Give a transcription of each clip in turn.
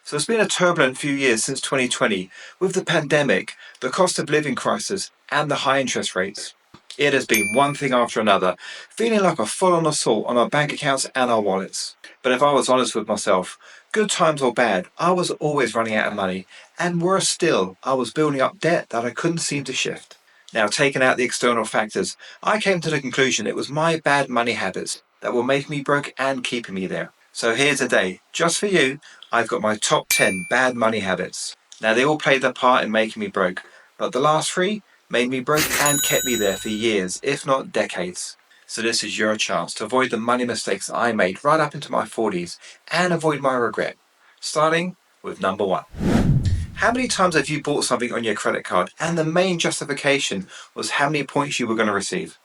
So it's been a turbulent few years since 2020 with the pandemic, the cost of living crisis, and the high interest rates. It has been one thing after another, feeling like a full-on assault on our bank accounts and our wallets. But if I was honest with myself, good times or bad, I was always running out of money, and worse still, I was building up debt that I couldn't seem to shift. Now, taking out the external factors, I came to the conclusion it was my bad money habits that were making me broke and keeping me there. So here today, just for you, I've got my top 10 bad money habits. Now, they all played their part in making me broke, but the last three made me broke and kept me there for years, if not decades. So this is your chance to avoid the money mistakes I made right up into my 40s and avoid my regret. Starting with number one. How many times have you bought something on your credit card and the main justification was how many points you were going to receive?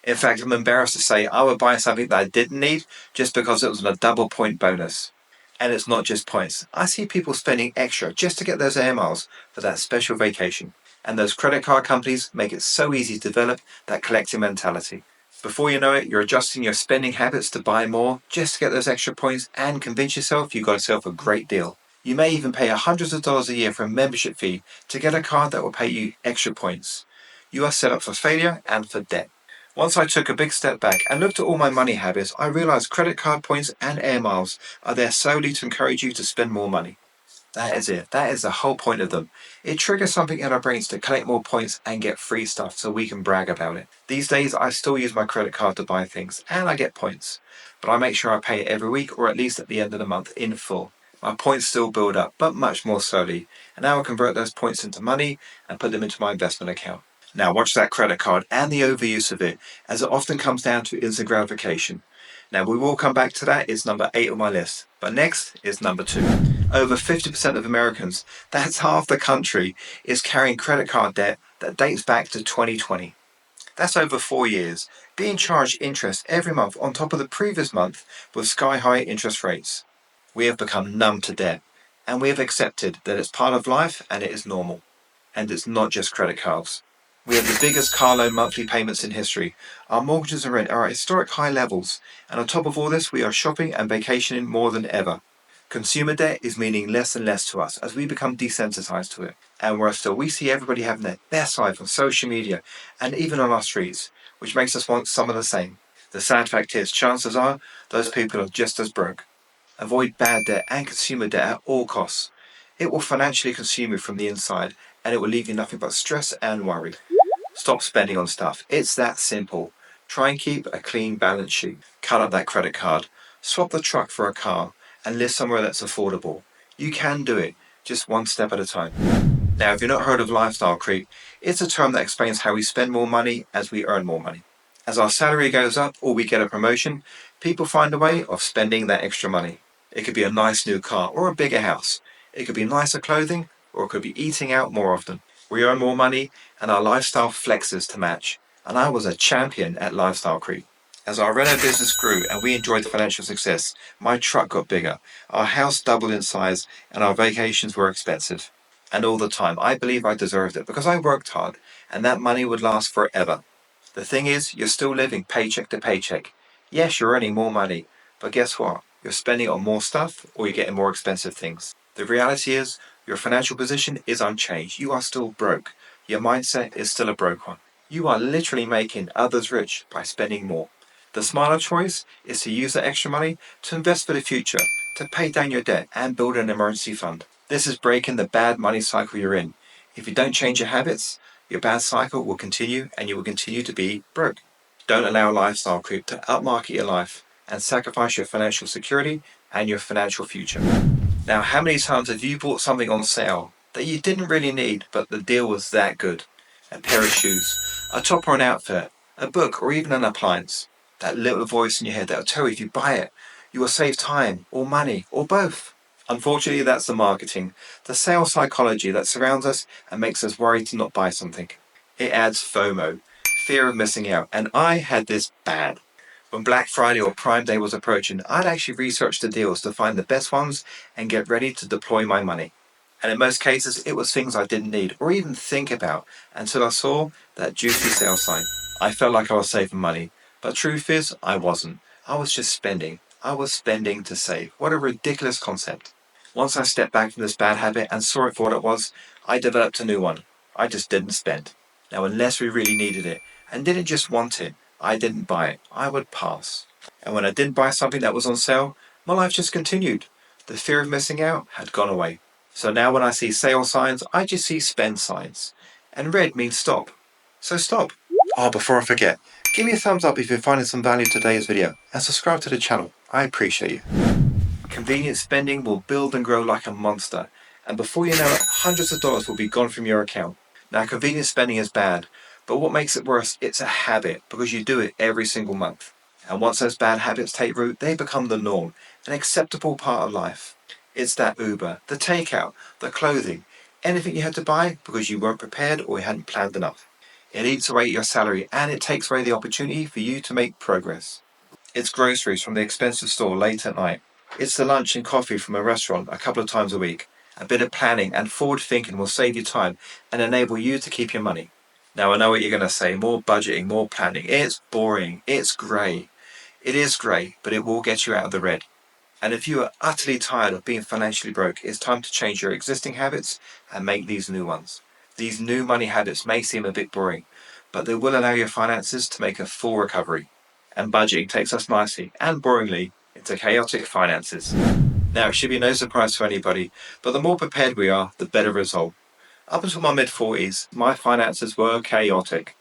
In fact, I'm embarrassed to say I would buy something that I didn't need just because it was a double point bonus. And it's not just points. I see people spending extra just to get those air miles for that special vacation. And those credit card companies make it so easy to develop that collecting mentality. Before you know it, you're adjusting your spending habits to buy more just to get those extra points and convince yourself you got yourself a great deal. You may even pay hundreds of dollars a year for a membership fee to get a card that will pay you extra points. You are set up for failure and for debt. Once I took a big step back and looked at all my money habits, I realized credit card points and air miles are there solely to encourage you to spend more money. That is it. That is the whole point of them. It triggers something in our brains to collect more points and get free stuff so we can brag about it. These days, I still use my credit card to buy things and I get points, but I make sure I pay it every week or at least at the end of the month in full. My points still build up, but much more slowly, and now I convert those points into money and put them into my investment account. Now watch that credit card and the overuse of it, as it often comes down to instant gratification. Now we will come back to that, it's number 8 on my list. But next is number 2. Over 50% of Americans, that's half the country, is carrying credit card debt that dates back to 2020. That's over 4 years, being charged interest every month on top of the previous month with sky-high interest rates. We have become numb to debt, and we have accepted that it's part of life and it is normal. And it's not just credit cards. We have the biggest car loan monthly payments in history. Our mortgages and rent are at historic high levels, and on top of all this, we are shopping and vacationing more than ever. Consumer debt is meaning less and less to us as we become desensitized to it. And worse still, we see everybody having their best life on social media and even on our streets, which makes us want some of the same. The sad fact is, chances are, those people are just as broke. Avoid bad debt and consumer debt at all costs. It will financially consume you from the inside, and it will leave you nothing but stress and worry. Stop spending on stuff. It's that simple. Try and keep a clean balance sheet. Cut up that credit card. Swap the truck for a car and live somewhere that's affordable. You can do it, just one step at a time. Now, if you've not heard of lifestyle creep, it's a term that explains how we spend more money as we earn more money. As our salary goes up or we get a promotion, people find a way of spending that extra money. It could be a nice new car or a bigger house. It could be nicer clothing, or it could be eating out more often. We earn more money and our lifestyle flexes to match. And I was a champion at lifestyle creep. As our Renault business grew and we enjoyed financial success, my truck got bigger, our house doubled in size, and our vacations were expensive. And all the time, I believe I deserved it because I worked hard, and that money would last forever. The thing is, you're still living paycheck to paycheck. Yes, you're earning more money, but guess what? You're spending it on more stuff or you're getting more expensive things. The reality is, your financial position is unchanged. You are still broke. Your mindset is still a broke one. You are literally making others rich by spending more. The smarter choice is to use that extra money to invest for the future, to pay down your debt and build an emergency fund. This is breaking the bad money cycle you're in. If you don't change your habits, your bad cycle will continue and you will continue to be broke. Don't allow lifestyle creep to upmarket your life and sacrifice your financial security and your financial future. Now, how many times have you bought something on sale that you didn't really need, but the deal was that good? A pair of shoes, a top or an outfit, a book, or even an appliance. That little voice in your head that will tell you if you buy it, you will save time or money or both. Unfortunately, that's the marketing, the sales psychology that surrounds us and makes us worry to not buy something. It adds FOMO, fear of missing out, and I had this bad. When Black Friday or Prime Day was approaching, I'd actually research the deals to find the best ones and get ready to deploy my money. And in most cases, it was things I didn't need or even think about until I saw that juicy sale sign. I felt like I was saving money, but truth is, I wasn't. I was just spending. I was spending to save. What a ridiculous concept. Once I stepped back from this bad habit and saw it for what it was, I developed a new one. I just didn't spend. Now, unless we really needed it and didn't just want it, I didn't buy it. I would pass. And when I didn't buy something that was on sale, my life just continued. The fear of missing out had gone away. So now when I see sale signs, I just see spend signs. And red means stop. So stop. Oh, before I forget, give me a thumbs up if you're finding some value in today's video and subscribe to the channel. I appreciate you. Convenient spending will build and grow like a monster, and before you know it, hundreds of dollars will be gone from your account. Now, convenient spending is bad, but what makes it worse, it's a habit because you do it every single month. And once those bad habits take root, they become the norm, an acceptable part of life. It's that Uber, the takeout, the clothing, anything you had to buy because you weren't prepared or you hadn't planned enough. It eats away at your salary and it takes away the opportunity for you to make progress. It's groceries from the expensive store late at night. It's the lunch and coffee from a restaurant a couple of times a week. A bit of planning and forward thinking will save you time and enable you to keep your money. Now I know what you're going to say, more budgeting, more planning. It's boring, it's grey. It is grey, but it will get you out of the red. And if you are utterly tired of being financially broke, it's time to change your existing habits and make these new ones. These new money habits may seem a bit boring, but they will allow your finances to make a full recovery. And budgeting takes us nicely and boringly into chaotic finances. Now, it should be no surprise to anybody, but the more prepared we are, the better result. Up until my mid-40s, my finances were chaotic.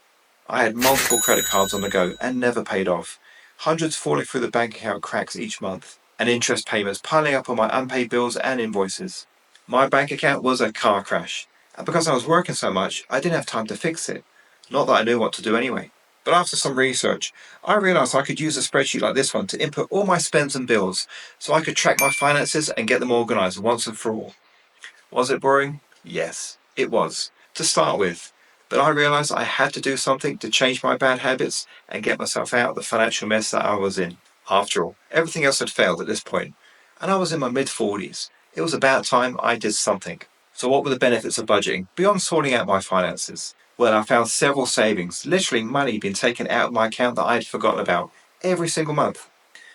I had multiple credit cards on the go and never paid off. Hundreds falling through the bank account cracks each month, and interest payments piling up on my unpaid bills and invoices. My bank account was a car crash, and because I was working so much, I didn't have time to fix it. Not that I knew what to do anyway. But after some research, I realized I could use a spreadsheet like this one to input all my spends and bills, so I could track my finances and get them organized once and for all. Was it boring? Yes, it was, to start with. But I realized I had to do something to change my bad habits and get myself out of the financial mess that I was in. After all, everything else had failed at this point, and I was in my mid-40s. It was about time I did something. So what were the benefits of budgeting, beyond sorting out my finances? Well, I found several savings, literally money being taken out of my account that I had forgotten about, every single month.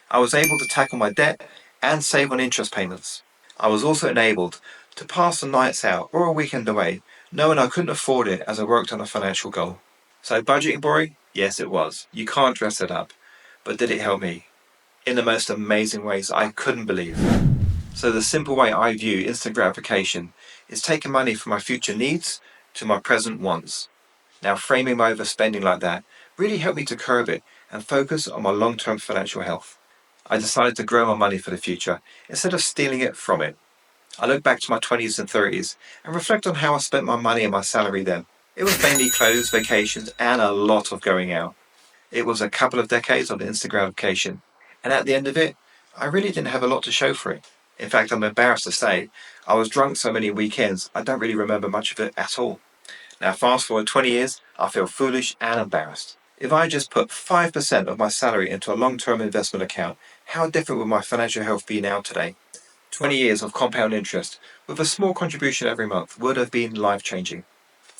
I was able to tackle my debt and save on interest payments. I was also enabled to pass the nights out or a weekend away, knowing I couldn't afford it as I worked on a financial goal. So budgeting boring? Yes, it was. You can't dress it up. But did it help me? In the most amazing ways I couldn't believe. So the simple way I view instant gratification is taking money from my future needs to my present wants. Now, framing my overspending like that really helped me to curb it and focus on my long-term financial health. I decided to grow my money for the future instead of stealing it from it. I look back to my 20s and 30s and reflect on how I spent my money and my salary then. It was mainly clothes, vacations, and a lot of going out. It was a couple of decades of instant gratification, and at the end of it, I really didn't have a lot to show for it. In fact, I'm embarrassed to say, I was drunk so many weekends, I don't really remember much of it at all. Now, fast forward 20 years, I feel foolish and embarrassed. If I just put 5% of my salary into a long-term investment account, how different would my financial health be now today? 20 years of compound interest, with a small contribution every month, would have been life-changing.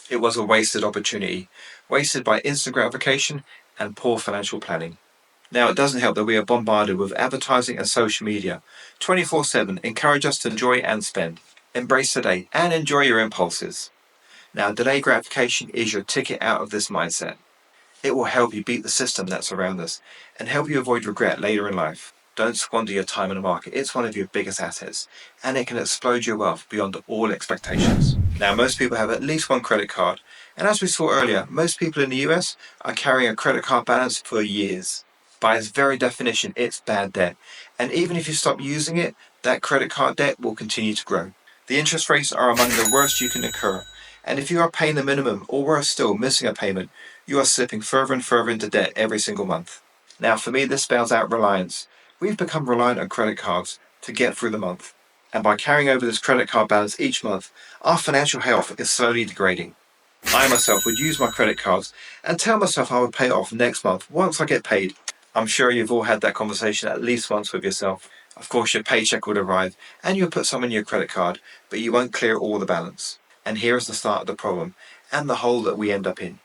It was a wasted opportunity, wasted by instant gratification and poor financial planning. Now, it doesn't help that we are bombarded with advertising and social media. 24/7 encourage us to enjoy and spend. Embrace today and enjoy your impulses. Now, delayed gratification is your ticket out of this mindset. It will help you beat the system that's around us and help you avoid regret later in life. Don't squander your time in the market. It's one of your biggest assets, and it can explode your wealth beyond all expectations. Now, most people have at least one credit card, and as we saw earlier, most people in the US are carrying a credit card balance for years. By its very definition, it's bad debt, and even if you stop using it, that credit card debt will continue to grow. The interest rates are among the worst you can incur, and if you are paying the minimum, or worse still, missing a payment, you are slipping further and further into debt every single month. Now, for me, this spells out reliance. We've become reliant on credit cards to get through the month. And by carrying over this credit card balance each month, our financial health is slowly degrading. I myself would use my credit cards and tell myself I would pay it off next month once I get paid. I'm sure you've all had that conversation at least once with yourself. Of course, your paycheck would arrive and you'll put some in your credit card, but you won't clear all the balance. And here is the start of the problem and the hole that we end up in.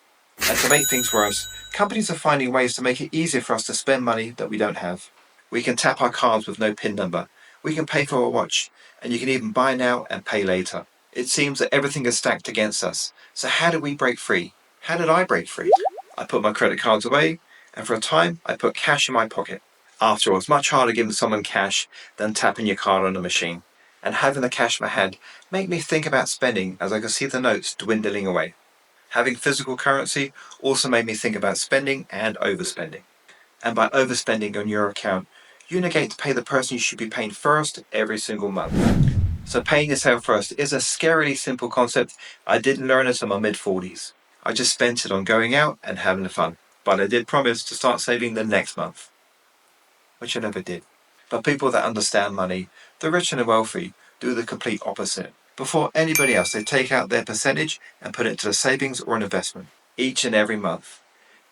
And to make things worse, companies are finding ways to make it easier for us to spend money that we don't have. We can tap our cards with no PIN number. We can pay for a watch. and you can even buy now and pay later. It seems that everything is stacked against us. So how do we break free? How did I break free? I put my credit cards away, and for a time I put cash in my pocket. After all, it's much harder giving someone cash than tapping your card on a machine. And having the cash in my hand made me think about spending as I could see the notes dwindling away. Having physical currency also made me think about spending and overspending. And by overspending on your account, you negate to pay the person you should be paying first every single month. So paying yourself first is a scarily simple concept I didn't learn until my mid-40s. I just spent it on going out and having fun. But I did promise to start saving the next month, which I never did. But people that understand money, the rich and the wealthy, do the complete opposite. Before anybody else, they take out their percentage and put it into a savings or an investment each and every month.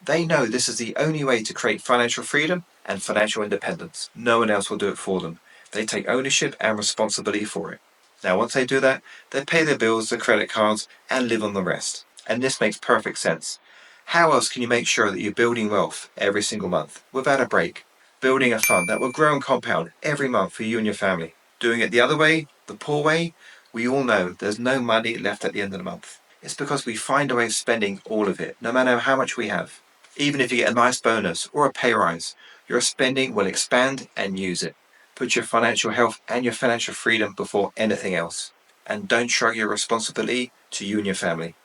They know this is the only way to create financial freedom and financial independence. No one else will do it for them. They take ownership and responsibility for it. Now, once they do that, they pay their bills, their credit cards, and live on the rest. And this makes perfect sense. How else can you make sure that you're building wealth every single month without a break? Building a fund that will grow and compound every month for you and your family. Doing it the other way, the poor way, we all know there's no money left at the end of the month. It's because we find a way of spending all of it, no matter how much we have. Even if you get a nice bonus or a pay rise, your spending will expand and use it. Put your financial health and your financial freedom before anything else. And don't shrug your responsibility to you and your family.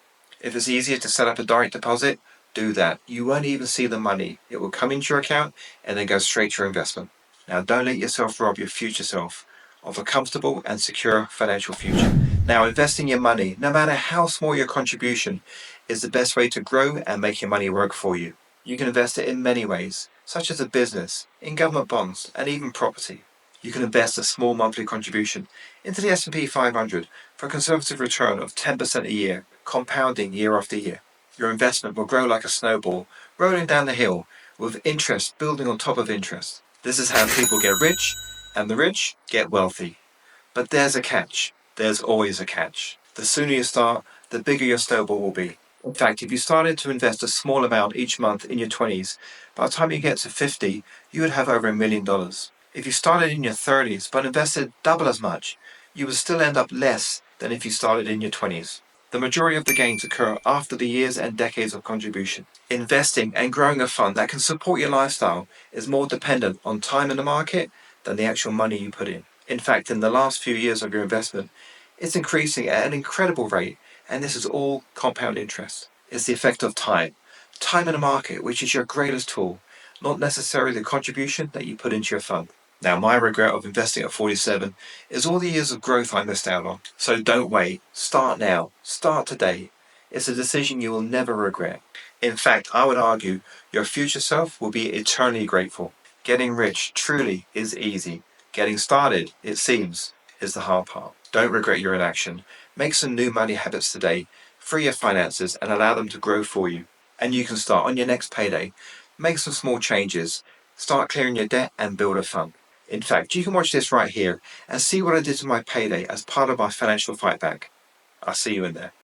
If it's easier to set up a direct deposit, do that. You won't even see the money. It will come into your account and then go straight to your investment. Now, don't let yourself rob your future self of a comfortable and secure financial future. Now, investing your money, no matter how small your contribution, is the best way to grow and make your money work for you. You can invest it in many ways, such as a business, in government bonds, and even property. You can invest a small monthly contribution into the S&P 500 for a conservative return of 10% a year, compounding year after year. Your investment will grow like a snowball, rolling down the hill, with interest building on top of interest. This is how people get rich, and the rich get wealthy. But there's a catch. There's always a catch. The sooner you start, the bigger your snowball will be. In fact, if you started to invest a small amount each month in your 20s, by the time you get to 50, you would have over $1 million. If you started in your 30s but invested double as much, you would still end up less than if you started in your 20s. The majority of the gains occur after the years and decades of contribution. Investing and growing a fund that can support your lifestyle is more dependent on time in the market than the actual money you put in. In fact, in the last few years of your investment, it's increasing at an incredible rate, and this is all compound interest. It's the effect of time. Time in the market, which is your greatest tool, not necessarily the contribution that you put into your fund. Now, my regret of investing at 47 is all the years of growth I missed out on. So don't wait. Start now. Start today. It's a decision you will never regret. In fact, I would argue your future self will be eternally grateful. Getting rich truly is easy. Getting started, it seems, is the hard part. Don't regret your inaction. Make some new money habits today. Free your finances and allow them to grow for you. And you can start on your next payday. Make some small changes. Start clearing your debt and build a fund. In fact, you can watch this right here and see what I did to my payday as part of my financial fight back. I'll see you in there.